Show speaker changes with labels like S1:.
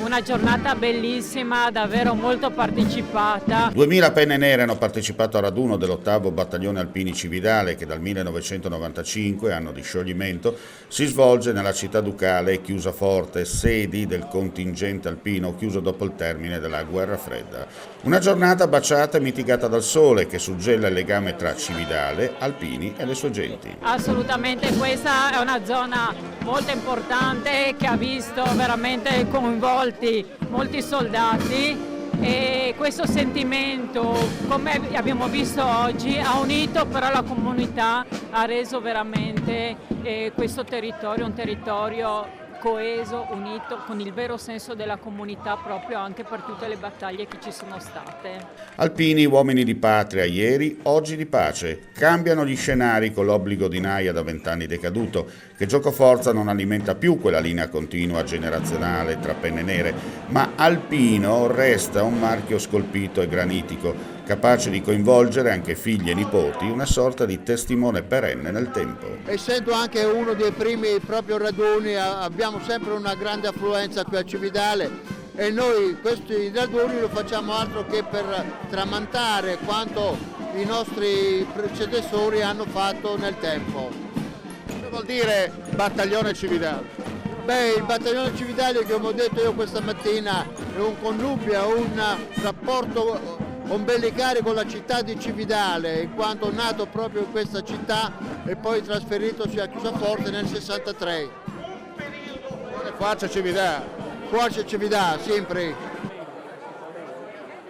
S1: una giornata bellissima, davvero molto partecipata.
S2: 2000 penne nere hanno partecipato al raduno dell'8° Battaglione Alpini Cividale che dal 1995, anno di scioglimento, si svolge nella città ducale e Chiusaforte, sedi del contingente alpino chiuso dopo il termine della Guerra Fredda. Una giornata baciata e mitigata dal sole che suggella il legame tra Cividale, Alpini e le sue genti.
S1: Assolutamente, questa è una zona molto importante che ha visto veramente coinvolti molti soldati e questo sentimento, come abbiamo visto oggi, ha unito però la comunità, ha reso veramente questo territorio un territorio coeso, unito, con il vero senso della comunità proprio anche per tutte le battaglie che ci sono state.
S2: Alpini, uomini di patria ieri, oggi di pace. Cambiano gli scenari con l'obbligo di Naia da 20 anni decaduto, che giocoforza non alimenta più quella linea continua generazionale tra penne nere, ma Alpino resta un marchio scolpito e granitico, capace di coinvolgere anche figli e nipoti, una sorta di testimone perenne nel tempo.
S3: Essendo anche uno dei primi proprio raduni, abbiamo sempre una grande affluenza qui a Cividale e noi questi raduni lo facciamo altro che per tramandare quanto i nostri predecessori hanno fatto nel tempo.
S4: Cosa vuol dire Battaglione Cividale?
S3: Beh, il Battaglione Cividale, come ho detto io questa mattina, è un connubio, un rapporto ombelicale con la città di Cividale, in quanto è nato proprio in questa città e poi trasferitosi a Chiusaforte nel 63.
S4: Forza Cividale!
S3: Forza Cividale, sempre!